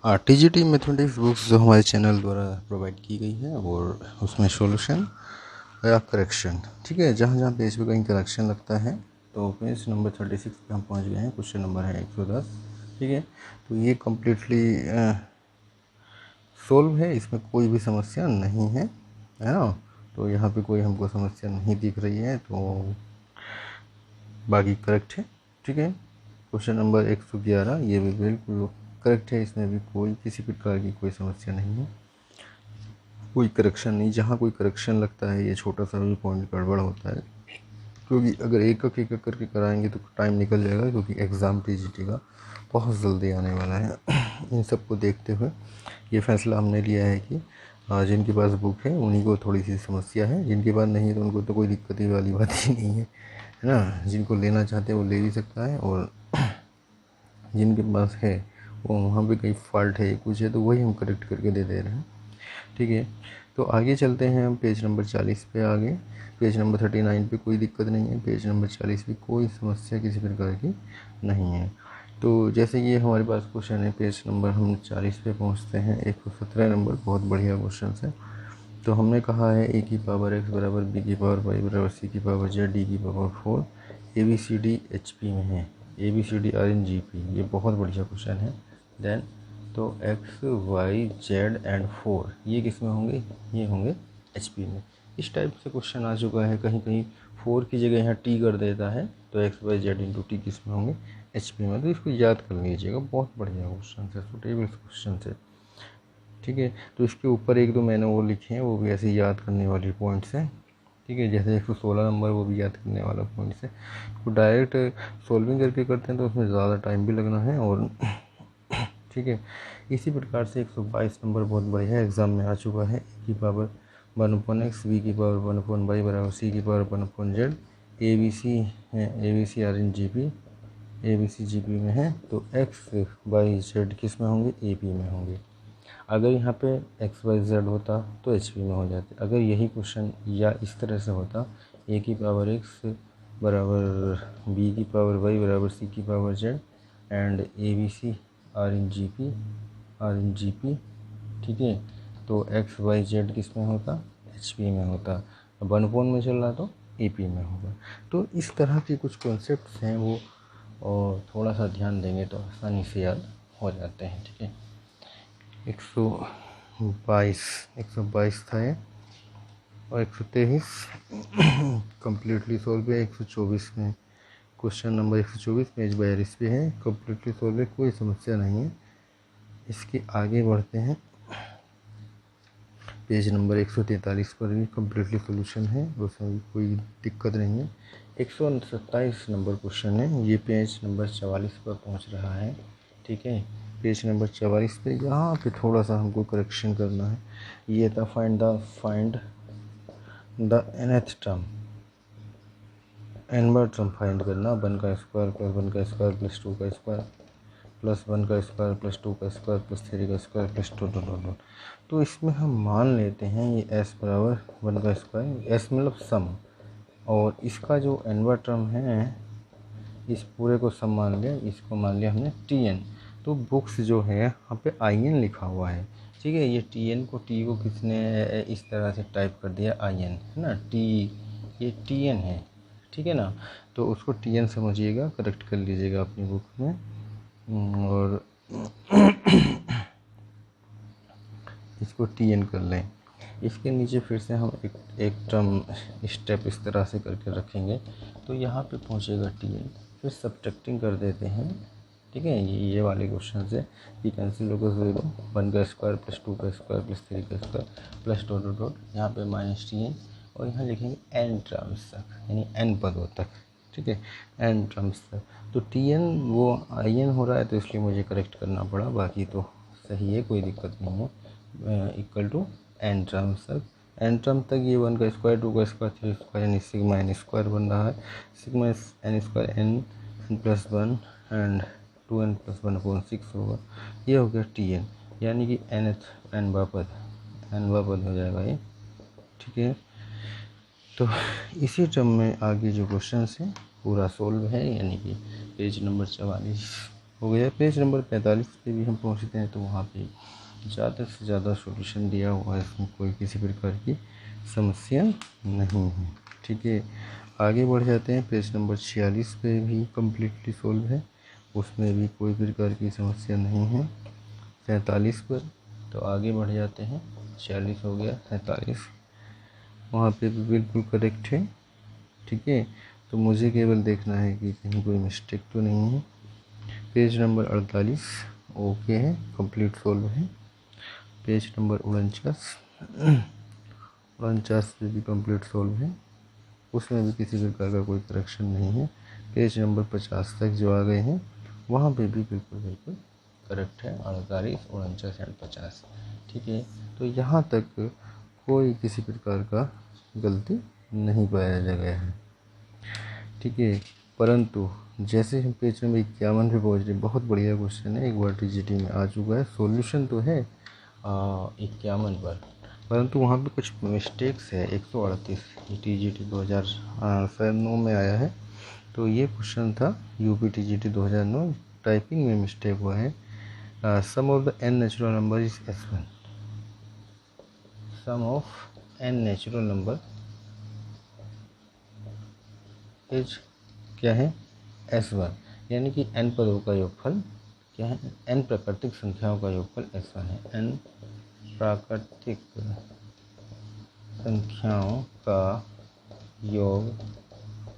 TGT mathematics books जो हमारे channel द्वारा प्रोवाइड की गई है और उसमें सॉल्यूशन या करेक्शन, ठीक है, जहाँ जहाँ पेज पे कहीं करेक्शन लगता है तो पेज नंबर 36 पे हम पहुँच गए हैं। क्वेश्चन नंबर है 110, ठीक है। तो ये कम्प्लीटली सोल्व है, इसमें कोई भी समस्या नहीं है ना। तो यहाँ पे कोई हमको समस्या नहीं दिख रही है, तो बाकी करेक्ट है, ठीक है। क्वेश्चन नंबर 111 ये भी बिल्कुल करेक्ट है, इसमें भी कोई किसी प्रकार की कोई समस्या नहीं है, कोई करेक्शन नहीं। जहाँ कोई करेक्शन लगता है ये छोटा सा भी पॉइंट गड़बड़ होता है, क्योंकि अगर एक एक करके कराएंगे तो टाइम निकल जाएगा, क्योंकि एग्ज़ाम टीजीटी का बहुत जल्दी आने वाला है। इन सब को देखते हुए ये फैसला हमने लिया है कि जिनके पास बुक है उन्हीं को थोड़ी सी समस्या है, जिनके पास नहीं है तो उनको तो कोई दिक्कत ही वाली बात ही नहीं है ना। जिनको लेना चाहते हैं वो ले भी सकता है, और जिनके पास है वो वहाँ पे कहीं फॉल्ट है कुछ है तो वही हम करेक्ट करके दे दे रहे हैं, ठीक है। तो आगे चलते हैं हम पेज नंबर 40 पे। आगे पेज नंबर 39 पे कोई दिक्कत नहीं है, पेज नंबर 40 पे कोई समस्या किसी प्रकार की नहीं है। तो जैसे ये हमारे पास क्वेश्चन है, पेज नंबर हम 40 पे पहुँचते हैं। 117 नंबर बहुत बढ़िया क्वेश्चन है। तो हमने कहा है ए की पावर एक्स बराबर बी की पावर वाई बराबर सी की पावर जेड डी की power 4 A B C D H P में है, a B C D R in G P. ये बहुत बढ़िया क्वेश्चन है। देन तो एक्स वाई जेड एंड 4 ये किस में होंगे, ये होंगे एच पी में। इस टाइप से क्वेश्चन आ चुका है, कहीं कहीं 4 की जगह यहाँ टी कर देता है, तो x y z into t किस में होंगे, एच पी में। तो इसको याद कर लीजिएगा, बहुत बढ़िया क्वेश्चन है, सुटेबल क्वेश्चन है, ठीक है। तो इसके ऊपर एक दो मैंने वो लिखे हैं, वो भी ऐसे याद करने वाली पॉइंट्स हैं, ठीक है। जैसे 116 नंबर वो भी याद करने वाला पॉइंट्स है। तो डायरेक्ट सॉल्विंग करके करते हैं तो उसमें ज़्यादा टाइम भी लगना है, और ठीक है। इसी प्रकार से 122 नंबर बहुत बढ़िया एग्ज़ाम में आ चुका है। ए की पावर 1/x, बी की पावर 1/y बराबर सी की power 1/z। A B c है, a B C are in G P, a B c G P में है। तो एक्स वाई जेड किस में होंगे, ए पी में होंगे। अगर यहाँ पे एक्स वाई जेड होता तो एच पी में हो जाते। अगर यही क्वेश्चन या इस तरह से होता, ए की पावर एक्स बराबर बी की पावर वाई बराबर सी की power z and A B C are in G P, ठीक है। तो एक्स वाई जेड किस में होता, एच पी में होता। 1 में चल रहा तो ए पी में होगा। तो इस तरह के कुछ कॉन्सेप्ट्स हैं वो, और थोड़ा सा ध्यान देंगे तो आसानी से याद हो जाते हैं, ठीक है। 122 था ये, और 123 कम्प्लीटली सॉल्व है। 124 में क्वेश्चन नंबर 124 पेज 42 पे है, कम्प्लीटली सॉल्व है, कोई समस्या नहीं है। इसके आगे बढ़ते हैं, पेज नंबर 143 पर भी कम्प्लीटली सोल्यूशन है, उसमें भी कोई दिक्कत नहीं है। 127 नंबर क्वेश्चन है, ये पेज नंबर 44 पर पहुंच रहा है, ठीक है। पेज नंबर 44 पे यहाँ पे थोड़ा सा हमको करेक्शन करना है। ये था find the nth term, n bar term find करना। 1 का स्क्वायर प्लस 1 का स्क्वायर प्लस 2 का स्क्वायर प्लस 1 का स्क्वायर प्लस 2 का स्क्वायर प्लस 3 का स्क्वायर प्लस टू। तो इसमें हम मान लेते हैं ये s बराबर 1 का स्क्वायर, s मतलब सम, और इसका जो n टर्म है इस पूरे को सम मान लिया, इसको मान लिया हमने tn। तो बुक्स जो है यहाँ पे in लिखा हुआ है, ठीक है। ये tn को t को किसने इस तरह से टाइप कर दिया in, है ना, t ये tn है, ठीक है ना। तो उसको tn समझिएगा, करेक्ट कर लीजिएगा अपनी बुक में। और इसको tn कर लें। इसके नीचे फिर से हम एक टर्म स्टेप इस तरह से करके रखेंगे, तो यहाँ पे पहुँचेगा tn, फिर सब्ट्रैक्टिंग कर देते हैं, ठीक है। ये वाले क्वेश्चन से कि कैंसिल होकर 0, 1 का स्क्वायर प्लस 2 का स्क्वायर प्लस 3 का स्क्वायर प्लस डॉट यहाँ पे माइनस tn, और यहाँ लिखेंगे n टर्म्स तक, यानी n पदों तक, ठीक है, n टर्म्स तक। तो tn वो in हो रहा है तो इसलिए मुझे करेक्ट करना पड़ा, बाकी तो सही है, कोई दिक्कत नहीं है। इक्वल टू n टर्म्स तक, n टर्म तक ये 1 का स्क्वायर 2 का स्क्वायर 3 स्क्वायर यानी सिग्मा n स्क्वायर बन रहा है। Sigma n square n plus 1 and 2n plus 1/6 होगा। ये हो गया tn, यानी कि n पद हो जाएगा ये, ठीक है। तो इसी टर्म में आगे जो क्वेश्चन है पूरा सोल्व है, यानी कि पेज नंबर 44 हो गया। पेज नंबर 45 पे भी हम पहुँचते हैं तो वहाँ पे ज़्यादा से ज़्यादा सॉल्यूशन दिया हुआ है, इसमें कोई किसी प्रकार की समस्या नहीं है। ठीक है, आगे बढ़ जाते हैं। पेज नंबर 46 पे भी कम्प्लीटली सोल्व है, उसमें भी कोई प्रकार की समस्या नहीं है। 47 पर तो आगे बढ़ जाते हैं। 46 हो गया, 47 वहाँ पे भी बिल्कुल करेक्ट है। ठीक है, तो मुझे केवल देखना है कि कहीं कोई मिस्टेक तो नहीं है। पेज नंबर 48 ओके है, कंप्लीट सोल्व है। पेज नंबर 49 पे भी कंप्लीट सोल्व है, उसमें भी किसी प्रकार का कोई करेक्शन नहीं है। पेज नंबर 50 तक जो आ गए हैं वहाँ पे भी बिल्कुल करेक्ट है, 48, 49 एंड 50। ठीक है, तो यहाँ तक कोई किसी प्रकार का गलती नहीं पाया गया है। ठीक है, परंतु जैसे हम पेज नंबर 51 पे पहुँच रहे, बहुत बढ़िया क्वेश्चन है, एक बार टीजीटी में आ चुका है, सॉल्यूशन तो है 51 पर, परंतु वहाँ पे कुछ मिस्टेक्स है। 138 टीजीटी 2009 में आया है, तो ये क्वेश्चन था यूपी टीजीटी 2009, टाइपिंग में मिस्टेक हुआ है। Sum of the n natural number is S1, sum of n natural number is क्या है S1, यानी कि n पदों का योगफल क्या है, n प्राकृतिक संख्याओं का योगफल S1 है। n प्राकृतिक संख्याओं का योग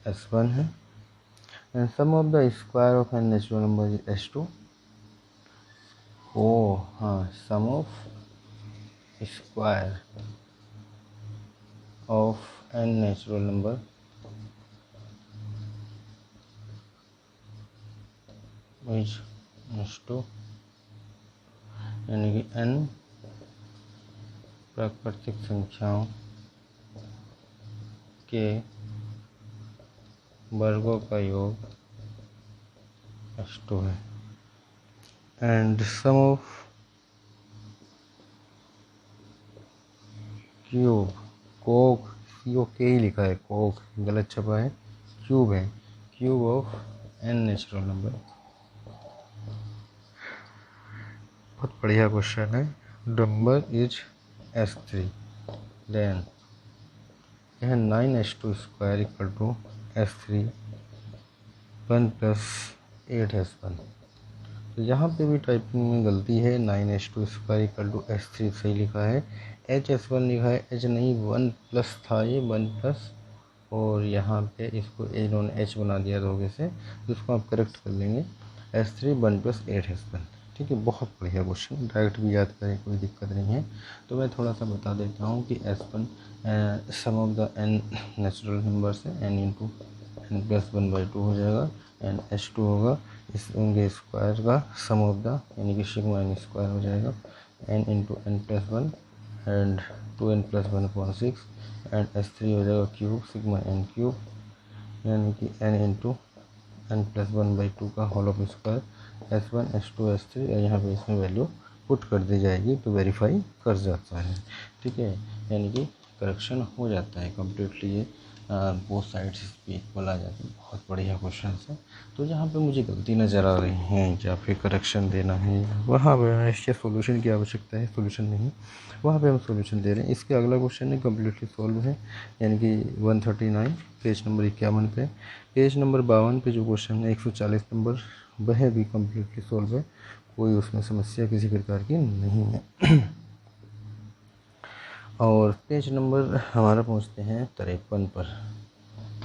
S1 है। And sum of the square of n natural number is S2। ओ हाँ, sum of square of n natural number is S2, यानी कि n प्राकृतिक संख्याओं के वर्गों का योग S2 है। And sum of cube, coke, CO के ही लिखा है, कोक गलत छपा है, क्यूब है, cube of n natural number. बहुत बढ़िया क्वेश्चन है। नंबर इज S3, देन यह 9S2 square equal to S3 1 plus 8S1। तो यहाँ पे भी टाइपिंग में गलती है, 9S2 square equal to S3 सही लिखा है, HS1 लिखा है, H नहीं 1 प्लस था, ये 1 प्लस, और यहाँ पे इसको इन्होंने H बना दिया धोखे से, तो इसको आप करेक्ट कर लेंगे, S3 1 प्लस 8S1। ठीक है, बहुत बढ़िया क्वेश्चन, डायरेक्ट भी याद करें, कोई दिक्कत नहीं है। तो मैं थोड़ा सा बता देता हूँ कि S1 sum of the n natural number से n इंटू n प्लस 1/2 हो जाएगा, एंड S2 होगा इस उनके स्क्वायर का सम ऑफ द, यानी कि सिग्मा n स्क्वायर हो जाएगा, n into n plus 1 and 2n plus 1/6, and S3 हो जाएगा क्यूब सिग्मा n क्यूब, यानी कि n इंटू n प्लस 1/2 का whole of square, S1 S2 S3, और यहाँ पे इसमें वैल्यू पुट कर दी जाएगी तो वेरीफाई कर जाता है। ठीक है, यानी कि करेक्शन हो जाता है कम्प्लीटली, ये बोथ साइड्स पे इक्वल आ जाती है। बहुत बढ़िया क्वेश्चन है। तो जहाँ पे मुझे गलती नज़र आ रही हैं या फिर करेक्शन देना है, वहाँ पे इसके सॉल्यूशन की आवश्यकता है, सॉल्यूशन नहीं, वहाँ पे हम सॉल्यूशन दे रहे हैं। इसके अगला क्वेश्चन है कम्प्लीटली सॉल्व है, यानी कि 139 पेज नंबर 51 पे। पेज नंबर 52 पे जो क्वेश्चन है 140 नंबर, वह भी कम्प्लीटली सॉल्व है, कोई उसमें समस्या किसी प्रकार की नहीं है। और पेज नंबर हमारा पहुंचते हैं 53 पर,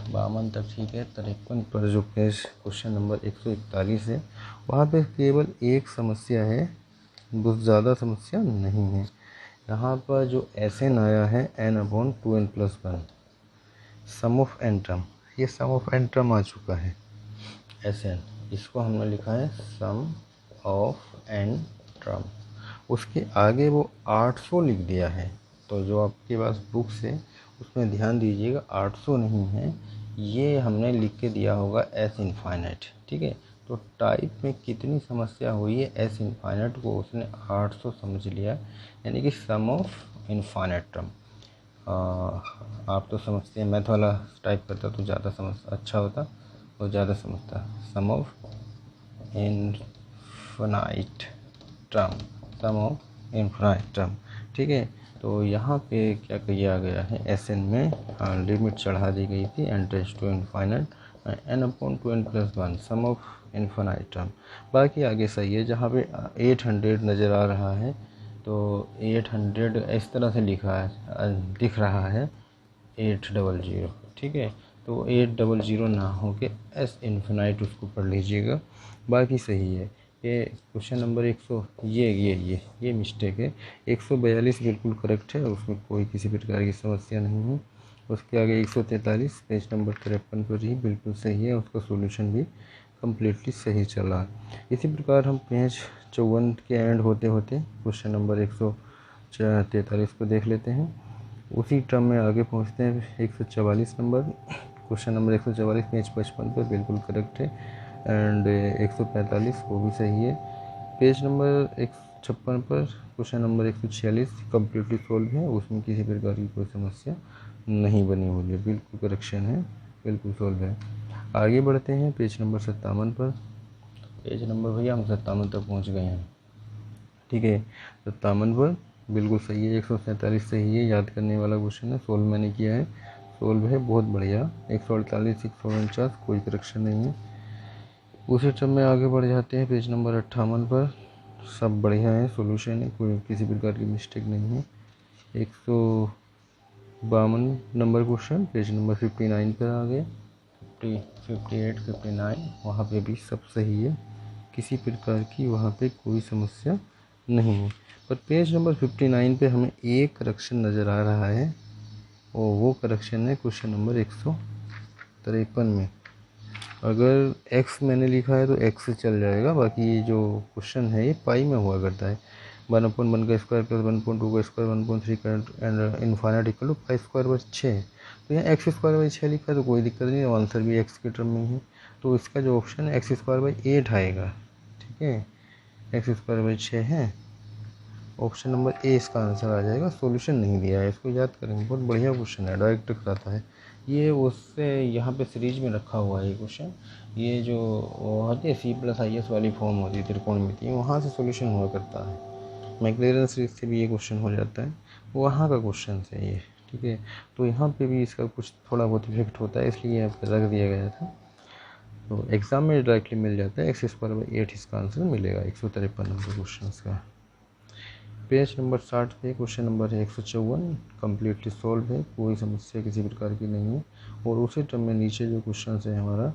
52 तक ठीक है, 53 पर जो पेज क्वेश्चन नंबर 141 है, वहाँ पे केवल एक समस्या है, बहुत ज़्यादा समस्या नहीं है। यहाँ पर जो Sn आया है n/2n+1, sum of n term, ये सम ऑफ n टर्म आ चुका है Sn, इसको हमने लिखा है सम ऑफ n टर्म, उसके आगे वो 800 लिख दिया है। तो जो आपके पास बुक्स है उसमें ध्यान दीजिएगा, 800 नहीं है, ये हमने लिख के दिया होगा S इनफाइनाइट। ठीक है, तो टाइप में कितनी समस्या हुई है, S इनफाइनाइट को उसने 800 समझ लिया, यानी कि सम ऑफ इनफाइनाइट टर्म। आप तो समझते हैं, मैथ वाला टाइप करता तो ज़्यादा समझ अच्छा होता और ज़्यादा समझता। Sum of infinite term, sum of infinite term. ठीक है, तो यहाँ पे क्या किया गया है, Sn में लिमिट चढ़ा दी गई थी n tends to infinite n/2n+1 sum of infinite term. बाकी आगे सही है। जहाँ पे 800 नज़र आ रहा है तो 800 इस तरह से दिख रहा है 800। ठीक है, तो 800 ना हो के S इन्फिनाइट उसको पढ़ लीजिएगा, बाकी सही है। ये क्वेश्चन नंबर 100 ये मिस्टेक है। 142 बिल्कुल करेक्ट है, उसमें कोई किसी प्रकार की समस्या नहीं है। उसके आगे 143 पेज नंबर 53 पर ही बिल्कुल सही है, उसका सॉल्यूशन भी कम्प्लीटली सही चला। इसी प्रकार हम पेज 54 के एंड होते होते क्वेश्चन नंबर 143 को देख लेते हैं। उसी टर्म में आगे पहुंचते हैं 144 नंबर, क्वेश्चन नंबर 144 पेज 55 पर बिल्कुल करेक्ट है, एंड 145 वो भी सही है। पेज नंबर 156 पर क्वेश्चन नंबर 146 कम्प्लीटली सॉल्व है, उसमें किसी प्रकार की कोई समस्या नहीं बनी हुई है, बिल्कुल करेक्शन है, बिल्कुल सॉल्व है। आगे बढ़ते हैं पेज नंबर 57 पर। पेज नंबर भैया हम 57 तक पहुंच गए हैं। ठीक है, 57 पर बिल्कुल सही है, 147 सही है, याद करने वाला क्वेश्चन है, सोल्व मैंने किया है, सोल्व है, बहुत बढ़िया। 148 149 कोई करेक्शन नहीं है। उसी टर्म में आगे बढ़ जाते हैं पेज नंबर 58 पर, सब बढ़िया है, सॉल्यूशन है, कोई किसी प्रकार की मिस्टेक नहीं है। 152 नंबर क्वेश्चन पेज नंबर 59 पर आ गए, 58 59 वहाँ पे भी सब सही है, किसी प्रकार की वहाँ पे कोई समस्या नहीं है। पर पेज नंबर 59 पे हमें एक करेक्शन नज़र आ रहा है, और वो करेक्शन है क्वेश्चन नंबर 153 में। अगर x मैंने लिखा है तो x से चल जाएगा, बाकी ये जो क्वेश्चन है ये पाई में हुआ करता है, 1/1 का स्क्वायर प्लस 1/2 का square 1/3 and infinite equal to pi square by 6। तो यहाँ x² 6 लिखा है तो कोई दिक्कत नहीं है, आंसर भी x के टर्म में ही है, तो इसका जो ऑप्शन है x² 8 आएगा। ठीक है, x² 6 है, ऑप्शन नंबर ए इसका आंसर आ जाएगा। सॉल्यूशन नहीं दिया है, इसको याद करेंगे, बहुत बढ़िया क्वेश्चन है, डायरेक्ट कराता है ये। उससे यहाँ पे सीरीज में रखा हुआ है ये क्वेश्चन, ये जो होती है C+IS वाली फॉर्म होती है त्रिकोणमिति, वहाँ से सॉल्यूशन हुआ करता है। मैक्लेरन सीरीज से भी ये क्वेश्चन हो जाता है, वहाँ का क्वेश्चन है ये। ठीक है, तो यहाँ पे भी इसका कुछ थोड़ा बहुत इफेक्ट होता है, इसलिए यहाँ पे रख दिया गया था, तो एग्ज़ाम में डायरेक्टली मिल जाता है। x² 8 इसका आंसर मिलेगा 153 नंबर क्वेश्चन का। पेज नंबर 60 पे क्वेश्चन नंबर है 154 कम्प्लीटली सॉल्व है, कोई समस्या किसी प्रकार की नहीं है। और उसी टर्म में नीचे जो क्वेश्चन है हमारा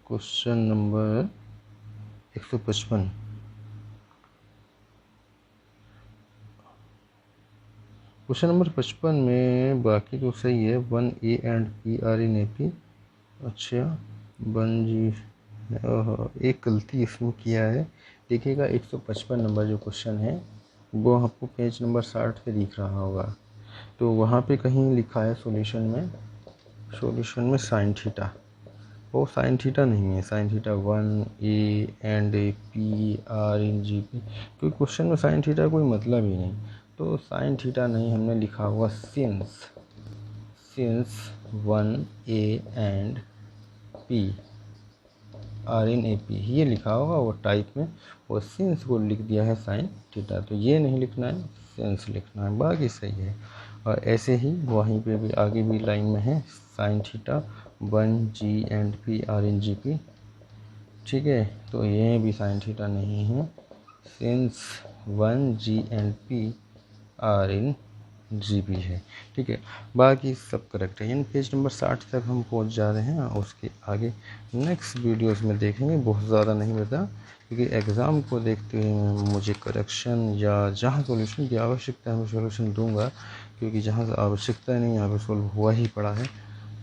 क्वेश्चन नंबर 155, क्वेश्चन नंबर 55 में बाकी तो सही है, 1A and P are in AP। अच्छा 1G, एक गलती इसमें किया है, देखिएगा 155 नंबर जो क्वेश्चन है वो आपको पेज नंबर 60 पे दिख रहा होगा, तो वहाँ पे कहीं लिखा है सॉल्यूशन में साइन थीटा, वो साइन थीटा नहीं है, sine theta 1A and P are in GP, क्योंकि क्वेश्चन में साइन थीटा कोई मतलब ही नहीं, तो साइन थीटा नहीं, हमने लिखा हुआ since 1A and P are in AP ये लिखा होगा वो टाइप में, और सिंस को लिख दिया है साइन थीटा, तो ये नहीं लिखना है, सिंस लिखना है, बाकी सही है। और ऐसे ही वहीं पे भी आगे भी लाइन में है sine theta 1G and P are in GP। ठीक है, तो ये भी साइन थीटा नहीं है, since 1G and P are in GP है। ठीक है, बाकी सब करेक्ट है, यानी पेज नंबर 60 तक हम पहुंच जा रहे हैं, और उसके आगे नेक्स्ट वीडियोस में देखेंगे, बहुत ज़्यादा नहीं बता, क्योंकि एग्ज़ाम को देखते हुए मुझे करेक्शन या जहाँ सॉल्यूशन की आवश्यकता है मैं सॉल्यूशन दूंगा, क्योंकि जहाँ आवश्यकता नहीं यहाँ पे सॉल्व हुआ ही पड़ा है,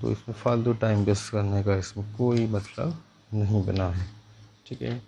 तो इसमें फालतू टाइम वेस्ट करने का इसमें कोई मतलब नहीं बना है। ठीक है।